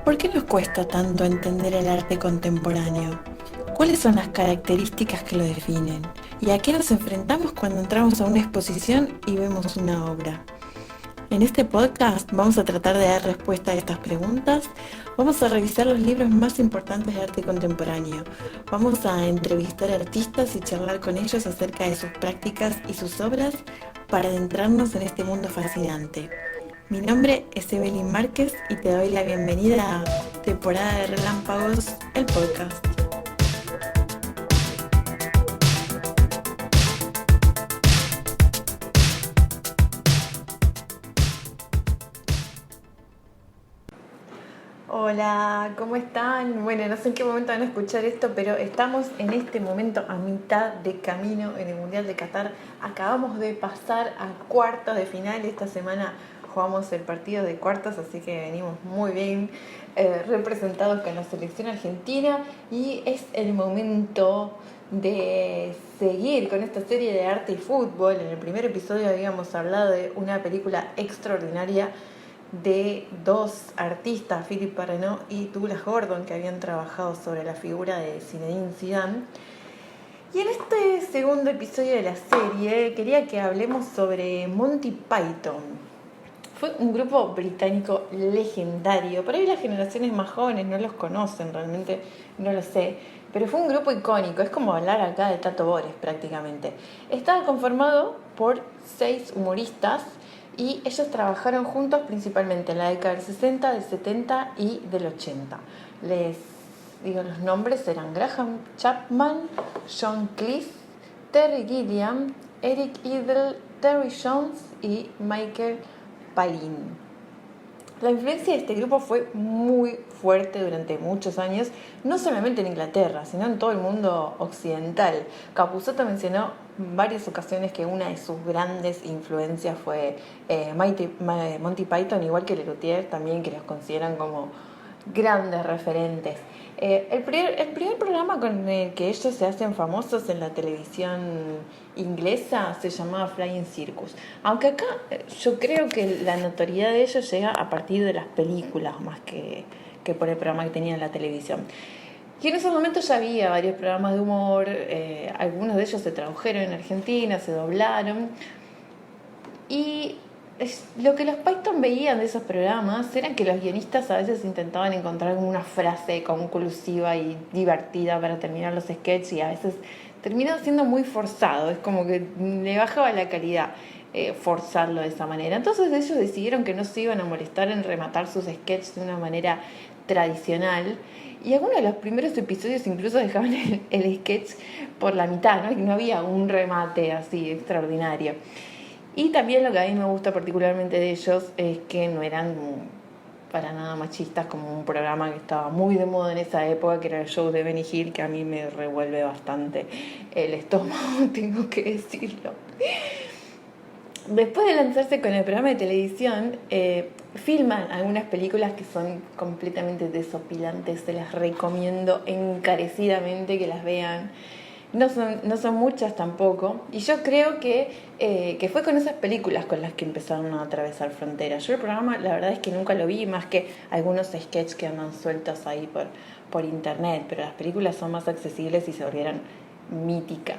¿Por qué nos cuesta tanto entender el arte contemporáneo? ¿Cuáles son las características que lo definen? ¿Y a qué nos enfrentamos cuando entramos a una exposición y vemos una obra? En este podcast vamos a tratar de dar respuesta a estas preguntas. Vamos a revisar los libros más importantes de arte contemporáneo. Vamos a entrevistar artistas y charlar con ellos acerca de sus prácticas y sus obras para adentrarnos en este mundo fascinante. Mi nombre es Evelyn Márquez y te doy la bienvenida a Temporada de Relámpagos, el podcast. Hola, ¿cómo están? Bueno, no sé en qué momento van a escuchar esto, pero estamos en este momento a mitad de camino en el Mundial de Qatar. Acabamos de pasar a cuartos de final. Esta semana jugamos el partido de cuartos, así que venimos muy bien representados con la selección argentina y es el momento de seguir con esta serie de arte y fútbol. En el primer episodio habíamos hablado de una película extraordinaria de dos artistas, Philippe Parrenot y Douglas Gordon, que habían trabajado sobre la figura de Zinedine Zidane. Y en este segundo episodio de la serie quería que hablemos sobre Monty Python. Fue un grupo británico legendario. Por ahí las generaciones más jóvenes no los conocen, realmente no lo sé. Pero fue un grupo icónico, es como hablar acá de Tato Bores prácticamente. Estaba conformado por 6 humoristas y ellos trabajaron juntos principalmente en la década del 60, del 70 y del 80. Les digo los nombres, eran Graham Chapman, John Cleese, Terry Gilliam, Eric Idle, Terry Jones y Michael Palin. La influencia de este grupo fue muy fuerte durante muchos años, no solamente en Inglaterra, sino en todo el mundo occidental. Capusotto mencionó en varias ocasiones que una de sus grandes influencias fue Monty Python, igual que Lelutier también, que los consideran como grandes referentes. El primer programa con el que ellos se hacen famosos en la televisión inglesa se llamaba Flying Circus. Aunque acá yo creo que la notoriedad de ellos llega a partir de las películas más que por el programa que tenían en la televisión. Y en esos momentos ya había varios programas de humor, algunos de ellos se tradujeron en Argentina, se doblaron. Y lo que los Python veían de esos programas era que los guionistas a veces intentaban encontrar una frase conclusiva y divertida para terminar los sketches y a veces terminaba siendo muy forzado, es como que le bajaba la calidad forzarlo de esa manera. Entonces ellos decidieron que no se iban a molestar en rematar sus sketches de una manera tradicional y algunos de los primeros episodios incluso dejaban el sketch por la mitad, ¿no? Y no había un remate así extraordinario. Y también lo que a mí me gusta particularmente de ellos es que no eran para nada machistas, como un programa que estaba muy de moda en esa época, que era el show de Benny Hill, que a mí me revuelve bastante el estómago, tengo que decirlo. Después de lanzarse con el programa de televisión, filman algunas películas que son completamente desopilantes, se las recomiendo encarecidamente que las vean. No son muchas tampoco. Y yo creo que fue con esas películas con las que empezaron a atravesar fronteras. Yo el programa la verdad es que nunca lo vi, más que algunos sketches que andan sueltos ahí por internet. Pero las películas son más accesibles y se volvieron míticas.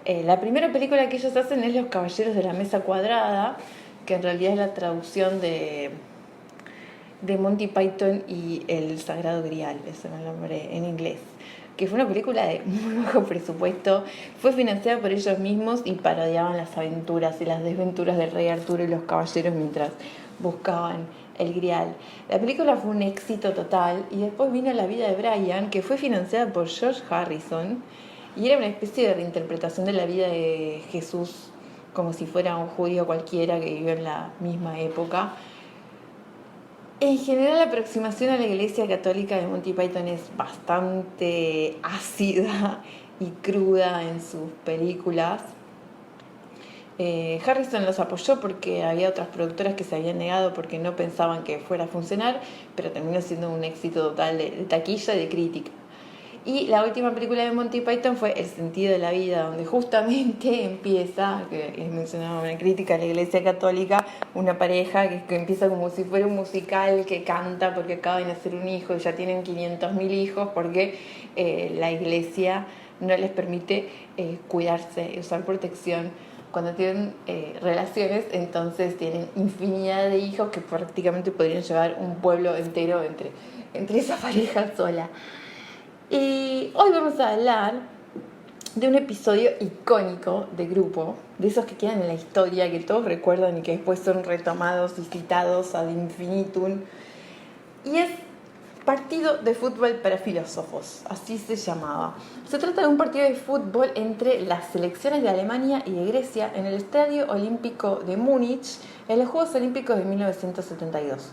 La primera película que ellos hacen es Los Caballeros de la Mesa Cuadrada, que en realidad es la traducción de Monty Python y el Sagrado Grial, ese es el nombre en inglés, que fue una película de muy bajo presupuesto, fue financiada por ellos mismos y parodiaban las aventuras y las desventuras del rey Arturo y los caballeros mientras buscaban el Grial. La película fue un éxito total y después vino La vida de Brian, que fue financiada por George Harrison y era una especie de reinterpretación de la vida de Jesús como si fuera un judío cualquiera que vivió en la misma época. En general, la aproximación a la Iglesia Católica de Monty Python es bastante ácida y cruda en sus películas. Harrison los apoyó porque había otras productoras que se habían negado porque no pensaban que fuera a funcionar, pero terminó siendo un éxito total de taquilla y de crítica. Y la última película de Monty Python fue El sentido de la vida, donde justamente empieza, que es mencionada una crítica a la Iglesia Católica, una pareja que empieza como si fuera un musical, que canta porque acaba de nacer un hijo y ya tienen 500.000 hijos porque la Iglesia no les permite cuidarse, usar protección cuando tienen relaciones. Entonces tienen infinidad de hijos que prácticamente podrían llevar un pueblo entero entre esa pareja sola. Y hoy vamos a hablar de un episodio icónico de Grupo, de esos que quedan en la historia, que todos recuerdan y que después son retomados y citados ad infinitum. Y es Partido de Fútbol para Filósofos, así se llamaba. Se trata de un partido de fútbol entre las selecciones de Alemania y de Grecia en el Estadio Olímpico de Múnich en los Juegos Olímpicos de 1972.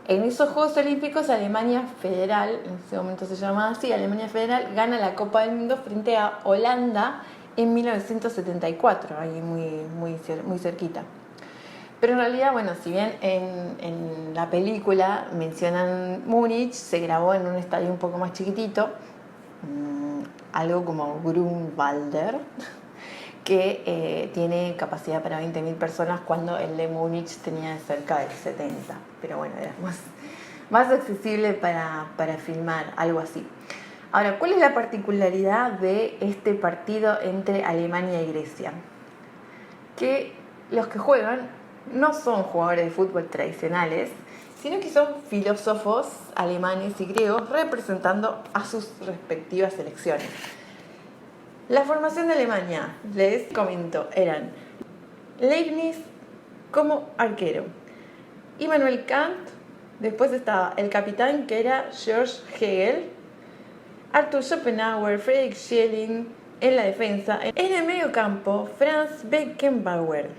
En esos Juegos Olímpicos, Alemania Federal, en ese momento se llamaba así, Alemania Federal gana la Copa del Mundo frente a Holanda en 1974, ahí muy cerquita. Pero en realidad, bueno, si bien en la película mencionan Múnich, se grabó en un estadio un poco más chiquitito, algo como Grünwalder, que tiene capacidad para 20.000 personas cuando el de Múnich tenía cerca de 70. Pero bueno, era más accesible para filmar, algo así. Ahora, ¿cuál es la particularidad de este partido entre Alemania y Grecia? Que los que juegan no son jugadores de fútbol tradicionales, sino que son filósofos alemanes y griegos representando a sus respectivas selecciones. La formación de Alemania, les comento, eran Leibniz como arquero, Immanuel Kant, después estaba el capitán que era Georg Hegel, Arthur Schopenhauer, Friedrich Schelling en la defensa, en el medio campo Franz Beckenbauer.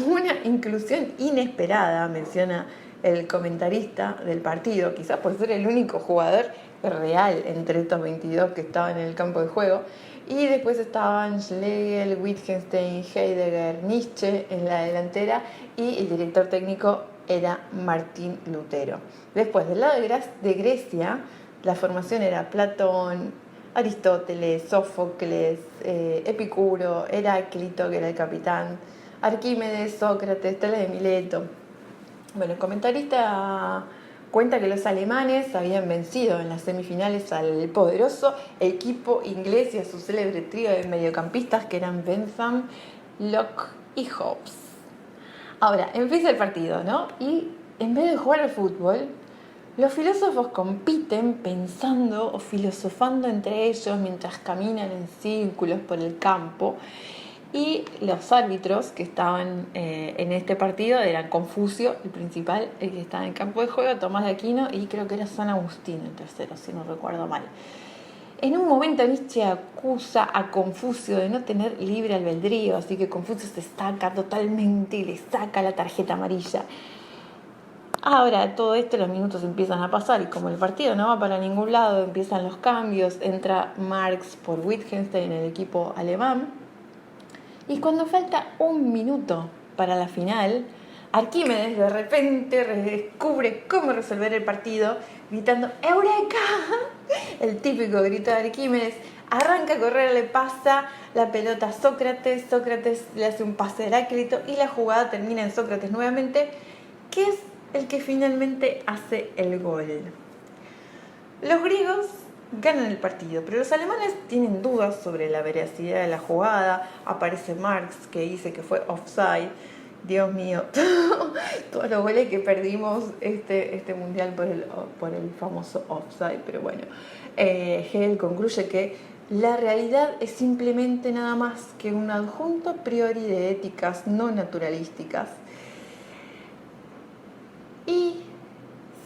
Una inclusión inesperada, menciona el comentarista del partido, quizás por ser el único jugador real entre estos 22 que estaban en el campo de juego. Y después estaban Schlegel, Wittgenstein, Heidegger, Nietzsche en la delantera, y el director técnico era Martín Lutero. Después, del lado de Grecia, la formación era Platón, Aristóteles, Sófocles, Epicuro, Heráclito, que era el capitán, Arquímedes, Sócrates, Tales de Mileto. Bueno, el comentarista cuenta que los alemanes habían vencido en las semifinales al poderoso equipo inglés y a su célebre trío de mediocampistas que eran Bentham, Locke y Hobbes. Ahora, empieza el partido, ¿no? Y en vez de jugar al fútbol, los filósofos compiten pensando o filosofando entre ellos mientras caminan en círculos por el campo. Y los árbitros que estaban en este partido eran Confucio, el principal, el que estaba en campo de juego, Tomás de Aquino y creo que era San Agustín el tercero, si no recuerdo mal. En un momento Nietzsche acusa a Confucio de no tener libre albedrío, así que Confucio se saca totalmente y le saca la tarjeta amarilla. Ahora, todo esto, los minutos empiezan a pasar y como el partido no va para ningún lado, empiezan los cambios, entra Marx por Wittgenstein en el equipo alemán. Y cuando falta un minuto para la final, Arquímedes de repente descubre cómo resolver el partido gritando ¡Eureka! El típico grito de Arquímedes. Arranca a correr, le pasa la pelota a Sócrates, Sócrates le hace un pase a Heráclito y la jugada termina en Sócrates nuevamente, que es el que finalmente hace el gol. Los griegos ganan el partido, pero los alemanes tienen dudas sobre la veracidad de la jugada. Aparece Marx que dice que fue offside. Dios mío, todos los goles que perdimos este mundial por el famoso offside. Pero bueno, Hegel concluye que la realidad es simplemente nada más que un adjunto a priori de éticas no naturalísticas. Y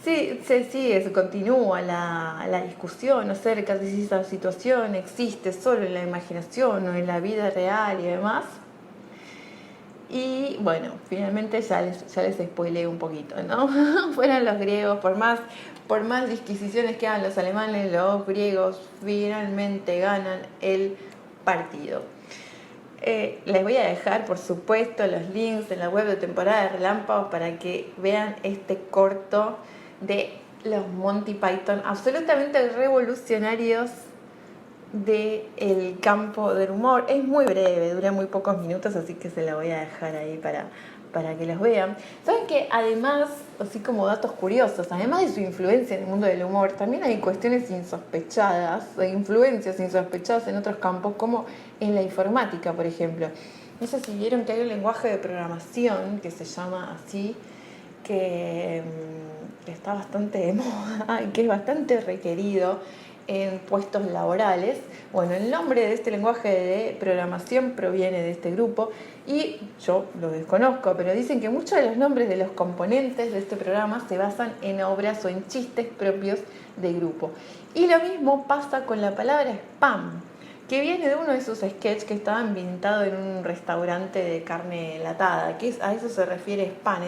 se continúa la discusión acerca de si esa situación existe solo en la imaginación o en la vida real y demás. Y bueno, finalmente ya les spoileé un poquito, ¿no? Fueron los griegos, por más disquisiciones que hagan los alemanes, los griegos finalmente ganan el partido. Les voy a dejar, por supuesto, los links en la web de Temporada de Relámpagos para que vean este corto de los Monty Python, absolutamente revolucionarios del campo del humor. Es muy breve, dura muy pocos minutos, así que se la voy a dejar ahí para que los vean. Saben que además, así como datos curiosos, además de su influencia en el mundo del humor, también hay cuestiones insospechadas, de influencias insospechadas en otros campos, como en la informática, por ejemplo. No sé si vieron que hay un lenguaje de programación que se llama así, que está bastante de moda y que es bastante requerido en puestos laborales. Bueno, el nombre de este lenguaje de programación proviene de este grupo y yo lo desconozco, pero dicen que muchos de los nombres de los componentes de este programa se basan en obras o en chistes propios del grupo. Y lo mismo pasa con la palabra spam, que viene de uno de sus sketches que estaba ambientado en un restaurante de carne enlatada, que a eso se refiere spam,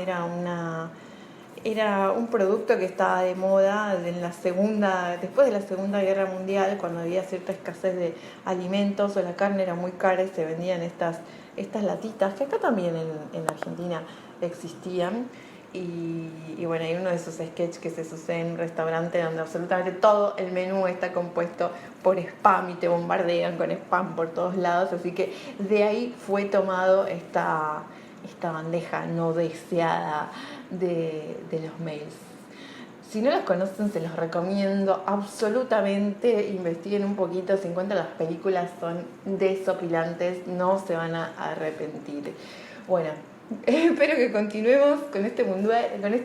era un producto que estaba de moda después de la Segunda Guerra Mundial, cuando había cierta escasez de alimentos o la carne era muy cara y se vendían estas latitas, que acá también en Argentina existían. Y bueno, hay uno de esos sketches que se sucede en un restaurante donde absolutamente todo el menú está compuesto por spam y te bombardean con spam por todos lados, así que de ahí fue tomado esta bandeja no deseada de los mails. Si no los conocen, se los recomiendo absolutamente. Investiguen un poquito, si encuentran las películas, son desopilantes, no se van a arrepentir. Bueno, espero que continuemos con este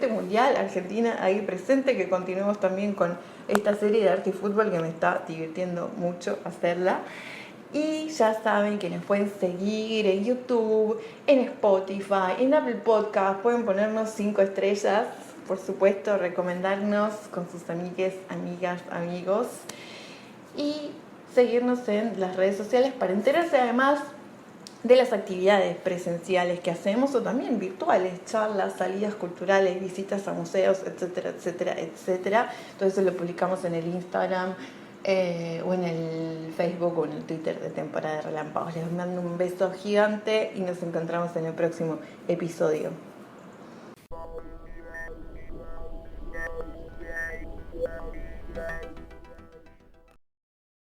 mundial Argentina ahí presente, que continuemos también con esta serie de arte y fútbol que me está divirtiendo mucho hacerla. Y ya saben que nos pueden seguir en YouTube, en Spotify, en Apple Podcast. Pueden ponernos 5 estrellas, por supuesto, recomendarnos con sus amigues, amigas, amigos. Y seguirnos en las redes sociales para enterarse además de las actividades presenciales que hacemos o también virtuales, charlas, salidas culturales, visitas a museos, etcétera, etcétera, etcétera. Todo eso lo publicamos en el Instagram, o en el Facebook o en el Twitter de Temporada de Relámpagos. Les mando un beso gigante y nos encontramos en el próximo episodio.